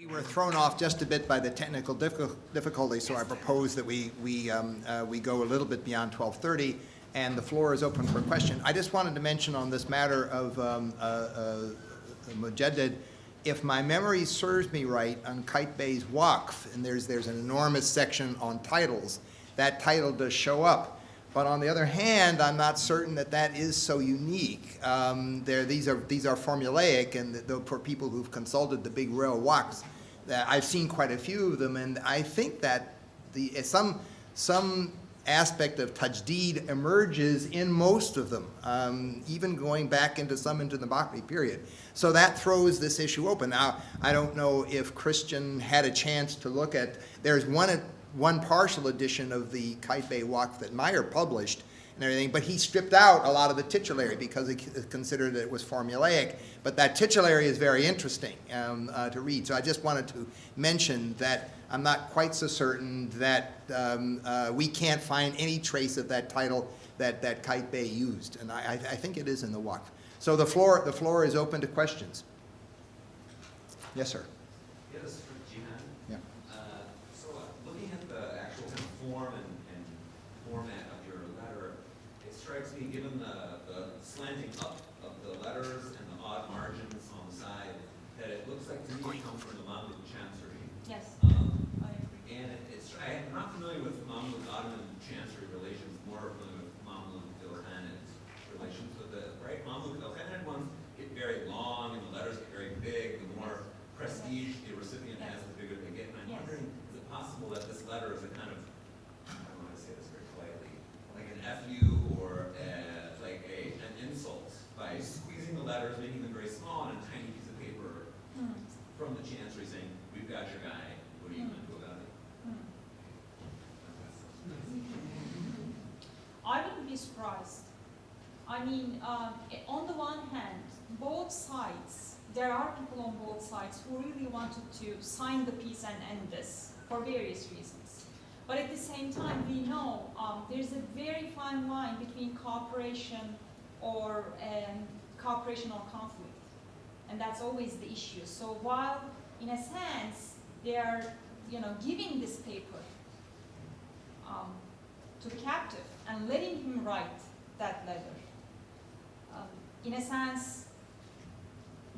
We were thrown off just a bit by the technical difficulty, so I propose that we go a little bit beyond 12:30, and the floor is open for question. I just wanted to mention on this matter of Mujaddid, if my memory serves me right, on Kite Bay's Waqf, and there's an enormous section on titles, that title does show up. But on the other hand, I'm not certain that that is so unique. These are formulaic, and for people who've consulted the big royal waqfs, I've seen quite a few of them, and I think that some aspect of tajdeed emerges in most of them, even going back into the Bakri period. So that throws this issue open. Now, I don't know if Christian had a chance to look at. There's one partial edition of the Kite Bay Waqf that Meyer published and everything, but he stripped out a lot of the titulary because he considered that it was formulaic. But that titulary is very interesting to read. So I just wanted to mention that I'm not quite so certain that we can't find any trace of that title that Kite Bay used, and I think it is in the Waqf. So the floor is open to questions. Yes, sir. Yes, for Cihan. Yeah. So looking at the actual kind of form and format of your letter, it strikes me, given the slanting up of the letters and the odd margins on the side, that it looks like to me it comes from the Mamluk chancery. Yes, I agree. And I'm not familiar with Mamluk-Ottoman chancery relations, more familiar with Mamluk-Ilkhanid relations. But the Mamluk-Ilkhanid ones get very long and the letters get very big. The more prestige the recipient has, the bigger they get. And I'm wondering, is it possible that this letter is a kind of, I don't know how to say this very politely, like an FU or like an insult by squeezing the letters, making them very small, and a tiny piece of paper from the chancery saying, "We've got your guy. What are you going to do about it?" I wouldn't be surprised. I mean, on the one hand, both sides, there are people on both sides who really wanted to sign the peace and end this for various reasons. But at the same time, we know there's a very fine line between cooperation or conflict. And that's always the issue. So while, in a sense, they are giving this paper to the captive and letting him write that letter, in a sense,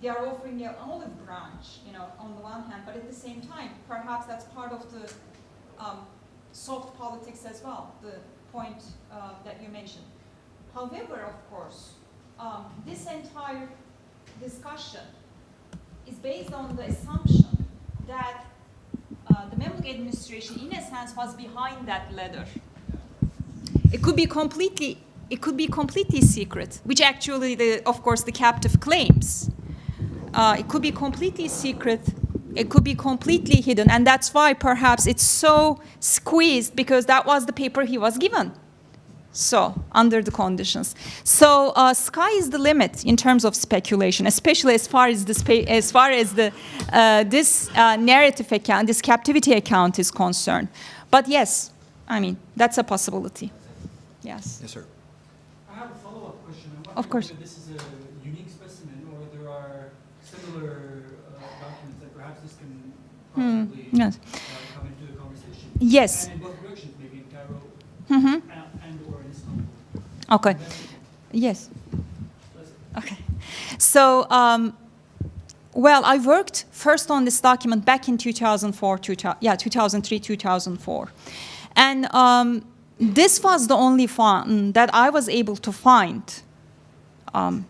they are offering their olive branch, on the one hand, but at the same time, perhaps that's part of the soft politics as well, the point that you mentioned. However, of course, this entire discussion is based on the assumption that the Mamluk administration, in a sense, was behind that letter. It could be completely secret, which actually, of course, the captive claims. It could be completely secret. It could be completely hidden, and that's why perhaps it's so squeezed, because that was the paper he was given. So, under the conditions. So, sky is the limit in terms of speculation, especially as far as this narrative account, this captivity account is concerned. But yes, I mean, that's a possibility. Yes. Yes, sir. I have a follow-up question. Of course. Whether this is a unique specimen, or there are similar documents that perhaps this can possibly Yes. come into the conversation. Yes. And in both directions, maybe in Cairo and or in Istanbul. Okay. Yes. Okay. So, well, I worked first on this document back in 2003, 2004. And this was the only one that I was able to find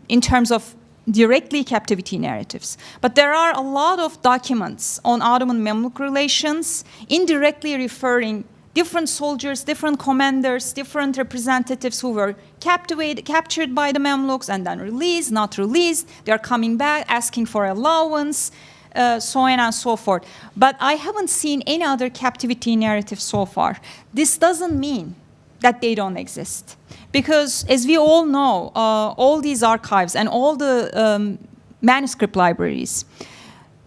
in terms of directly captivity narratives. But there are a lot of documents on Ottoman-Mamluk relations indirectly referring different soldiers, different commanders, different representatives who were captured by the Mamluks and then released, not released. They're coming back, asking for allowance, so on and so forth. But I haven't seen any other captivity narrative so far. This doesn't mean that they don't exist. Because as we all know, all these archives and all the manuscript libraries,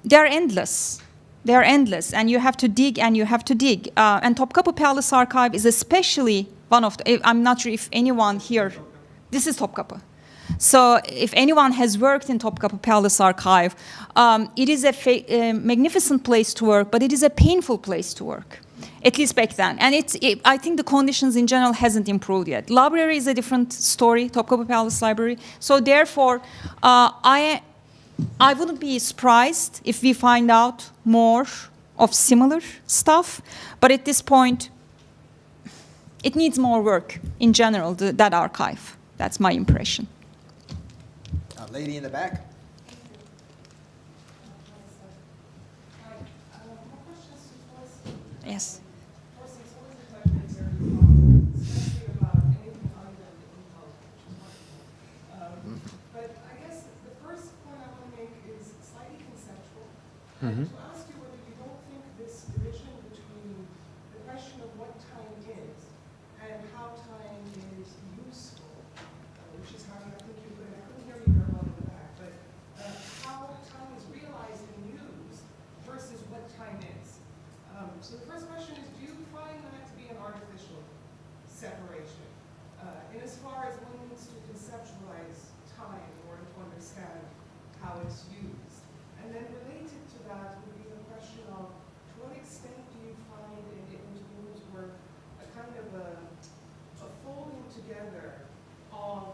they're endless. They're endless, and you have to dig and you have to dig. And Topkapı Palace Archive is especially one of the, I'm not sure if anyone here, this is Topkapı. So if anyone has worked in Topkapı Palace Archive, it is a magnificent place to work, but it is a painful place to work, at least back then. And I think the conditions in general hasn't improved yet. Library is a different story, Topkapı Palace Library. So therefore, I wouldn't be surprised if we find out more of similar stuff, but at this point, it needs more work in general, that archive. That's my impression. Lady in the back. Yes. But I guess the first point I want to make is slightly conceptual. And to ask you whether you don't think this division between the question of what time is and how time is useful, which is how I think you put it. I couldn't hear you very well in the back, but how time is realized and used versus what time is. So the first question is, do you find that to be an artificial separation? In as far as one needs to conceptualize time in order to understand how it's used. And then related to that would be the question of, to what extent do you find in Muslu's work a kind of a folding together of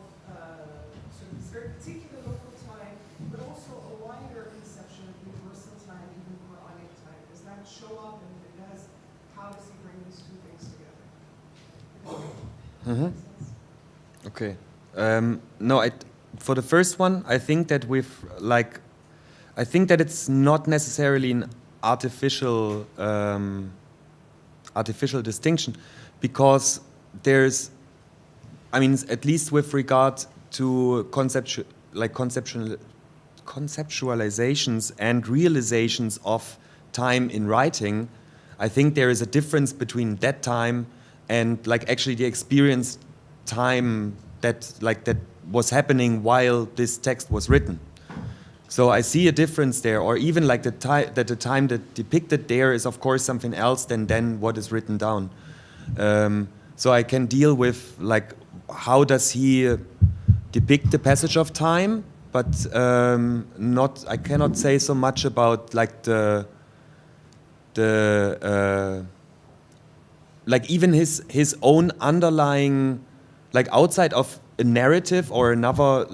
sort of this very particular local time, but also a wider conception of universal time, even Quranic time? Does that show up? And if it does, how does he bring these two things together? Okay. No, for the first one, I think that I think that it's not necessarily an artificial distinction, because there's, I mean, at least with regard to conceptualizations and realizations of time in writing, I think there is a difference between that time and actually the experienced time that was happening while this text was written. So I see a difference there, or even the time that depicted there is of course something else than what is written down. So I can deal with how does he depict the passage of time, but I cannot say so much about even his own underlying, outside of a narrative or another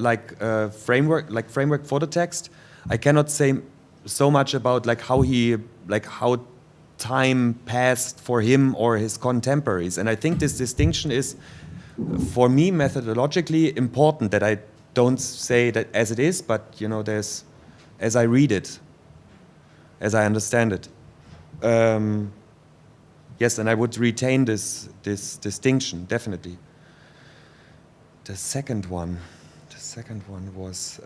framework for the text, I cannot say so much about how time passed for him or his contemporaries. And I think this distinction is, for me, methodologically important, that I don't say that as it is, but there's, as I read it, as I understand it. Yes, and I would retain this distinction, definitely. The second one was,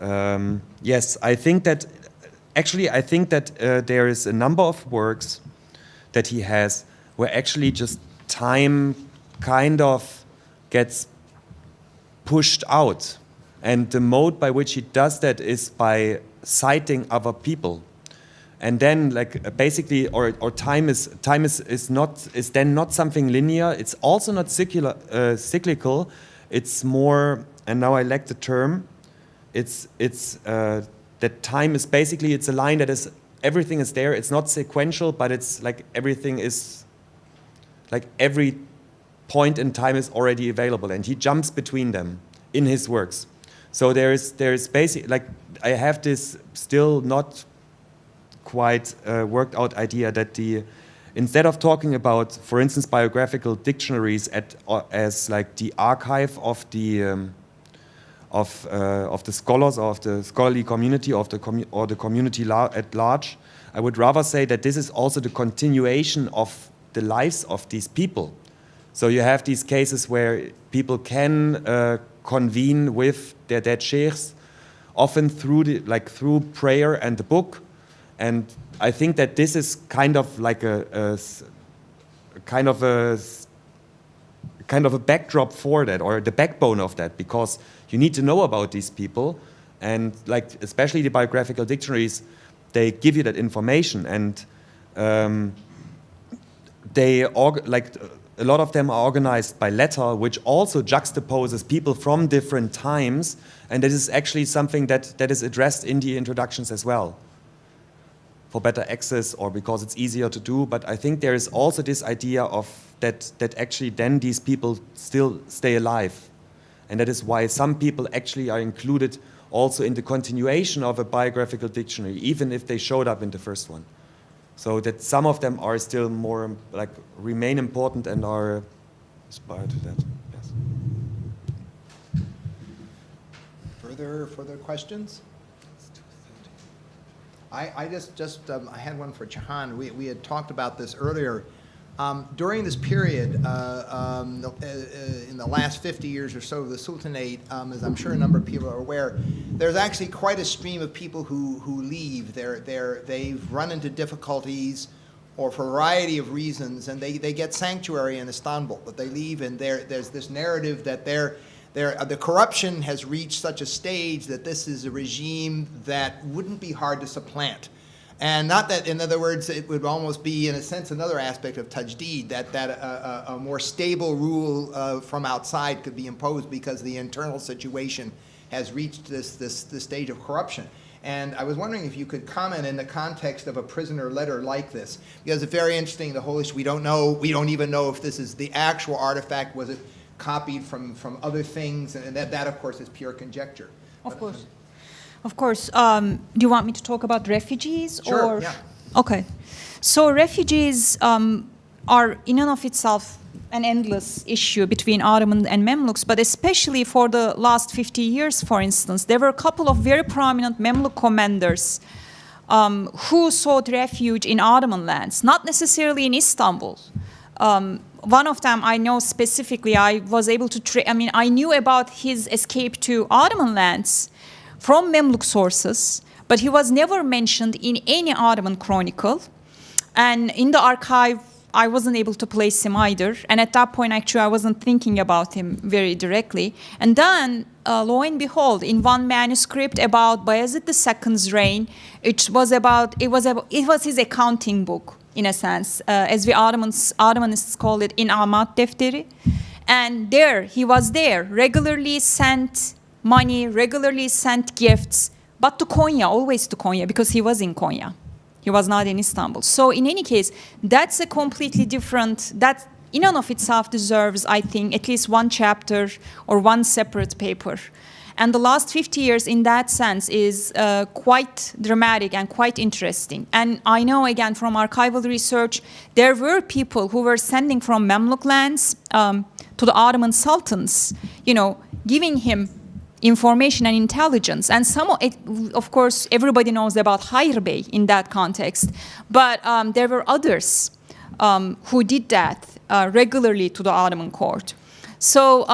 yes, I think that there is a number of works that he has where actually just time kind of gets pushed out. And the mode by which he does that is by citing other people. And then basically, or time is then not something linear. It's also not cyclical. It's more, and now I lack the term. It's that time is basically, it's a line that is, everything is there. It's not sequential, but it's everything is, every point in time is already available, and he jumps between them in his works. So there's basically, I have this still not quite worked out idea that instead of talking about, for instance, biographical dictionaries as the archive of the scholars or of the scholarly community or the community at large, I would rather say that this is also the continuation of the lives of these people. So you have these cases where people can convene with their dead sheikhs, often through prayer and the book. And I think that this is kind of a backdrop for that, or the backbone of that, because you need to know about these people, and especially the biographical dictionaries, they give you that information, and a a lot of them are organized by letter, which also juxtaposes people from different times, and that is actually something that is addressed in the introductions as well, for better access or because it's easier to do. But I think there is also this idea of that actually then these people still stay alive, and that is why some people actually are included also in the continuation of a biographical dictionary, even if they showed up in the first one. So that some of them are still more, like, remain important and are inspired to that. Yes. Further questions? I just I had one for Cihan. We had talked about this earlier. During this period, in the last 50 years or so of the Sultanate, as I'm sure a number of people are aware, there's actually quite a stream of people who leave. They've run into difficulties or for a variety of reasons, and they get sanctuary in Istanbul, but they leave, and there's this narrative that the corruption has reached such a stage that this is a regime that wouldn't be hard to supplant. And not that, in other words, it would almost be, in a sense, another aspect of tajdeed, that a more stable rule from outside could be imposed because the internal situation has reached this stage of corruption. And I was wondering if you could comment in the context of a prisoner letter like this, because it's very interesting, the whole issue. We don't even know if this is the actual artifact. Was it copied from other things? And that of course, is pure conjecture. Of course. Of course. Do you want me to talk about refugees? Sure, or? yeah. Okay. So refugees are in and of itself an endless issue between Ottoman and Mamluks, but especially for the last 50 years, for instance, there were a couple of very prominent Mamluk commanders who sought refuge in Ottoman lands, not necessarily in Istanbul. One of them I know specifically. I was able to, I knew about his escape to Ottoman lands from Mamluk sources, but he was never mentioned in any Ottoman chronicle. And in the archive, I wasn't able to place him either. And at that point, actually, I wasn't thinking about him very directly. And then, lo and behold, in one manuscript about Bayezid II's reign, it was his accounting book, in a sense, as we Ottomanists call it, in Amat Defteri. And there, he was there, regularly sent money, regularly sent gifts, but to Konya, always to Konya, because he was in Konya. He was not in Istanbul. So in any case, that's a completely different, that in and of itself deserves, I think, at least one chapter or one separate paper. And the last 50 years in that sense is quite dramatic and quite interesting. And I know, again, from archival research, there were people who were sending from Mamluk lands to the Ottoman sultans, giving him information and intelligence. And of course, everybody knows about Hayr Bey in that context. But there were others who did that regularly to the Ottoman court. So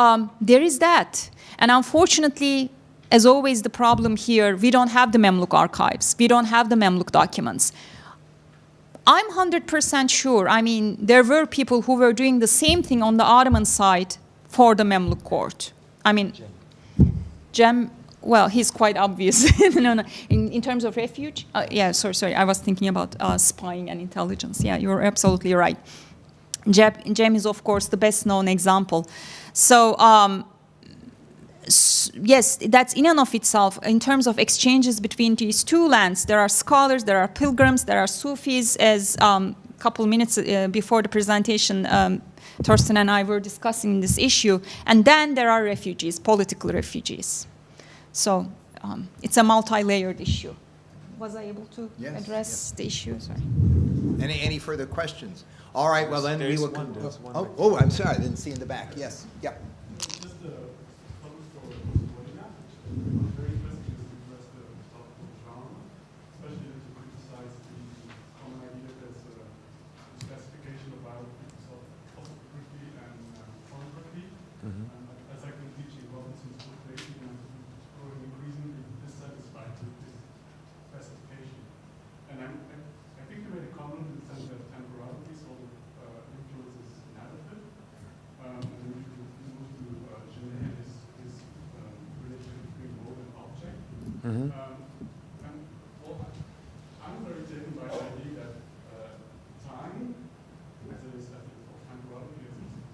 there is that. And unfortunately, as always, the problem here, we don't have the Mamluk archives. We don't have the Mamluk documents. I'm 100% sure, there were people who were doing the same thing on the Ottoman side for the Mamluk court. Jem, well, he's quite obvious. No. In terms of refuge? Sorry. I was thinking about spying and intelligence. Yeah, you're absolutely right. Jem is, of course, the best known example. So, yes, that's in and of itself, in terms of exchanges between these two lands, there are scholars, there are pilgrims, there are Sufis, as a couple minutes before the presentation, Torsten and I were discussing this issue, and then there are refugees, political refugees. So it's a multi-layered issue. Was I able to address the issue? Sorry. Any further questions? All right, well then we will. There's one Oh, I'm sorry, I didn't see in the back. Yes, yeah. Just a comment for Wollina, which very interesting is to address the topic of genre, especially to criticize the common idea that there's a classification of biographies of autobiography and pornography. As I can teach in Robinson's book, they even growing increasingly dissatisfied with this classification. And I think you made a comment in the sense that temporality sort of influences narrative. And then we move to Genet, his relationship between mode and object. I'm very taken by the idea that time, as it is of temporality, as it's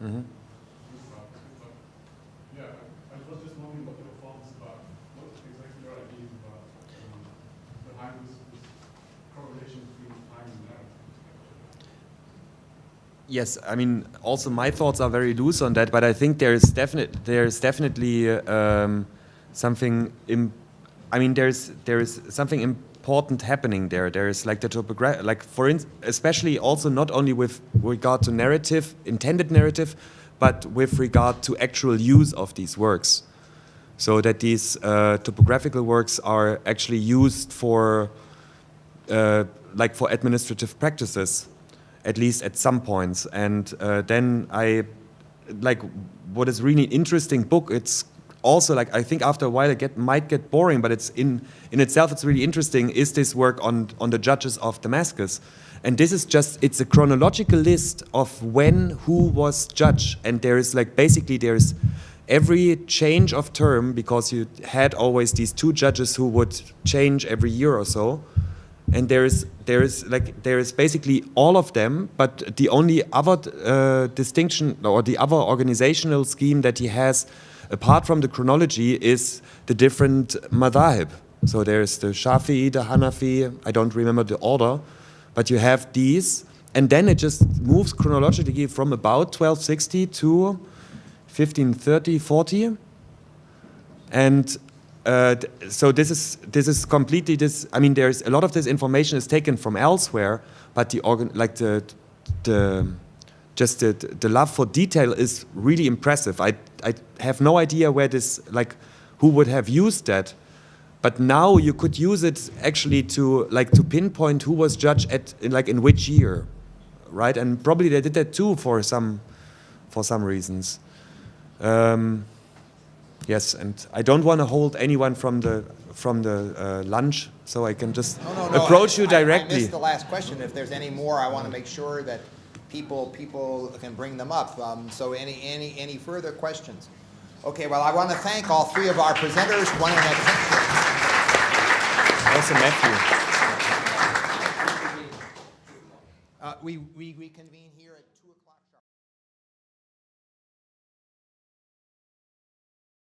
Mhm. Yeah, I was just wondering what your thoughts about, what exactly your ideas about behind this correlation between time and narrative. Yes, I mean, also my thoughts are very loose on that, but I think there's definitely something. There is something important happening there. There is like the topograph, like especially also not only with regard to narrative, intended narrative, but with regard to actual use of these works. So that these topographical works are actually used for, like for administrative practices, at least at some points. And then like, what is really an interesting book, it's also like, I think after a while it might get boring, but it's in itself it's really interesting, is this work on the judges of Damascus. And this is just, it's a chronological list of when, who was judge. And there is like, basically there's every change of term, because you had always these two judges who would change every year or so. And there is basically all of them, but the only other distinction or the other organizational scheme that he has, apart from the chronology, is the different madhahib. So there's the Shafi'i, the Hanafi, I don't remember the order, but you have these, and then it just moves chronologically from about 1260 to 1530, 40, and so this is completely this. I mean, there's a lot of this information is taken from elsewhere, but the love for detail is really impressive. I have no idea where this, like, who would have used that, but now you could use it actually to pinpoint who was judge in which year, right? And probably they did that too for some reasons. Yes, and I don't want to hold anyone from the lunch, so I can just approach you directly. I missed the last question. If there's any more, I want to make sure that people can bring them up. So any further questions? Okay. Well, I want to thank all three of our presenters. One in attention. Also Matthew. We convene here.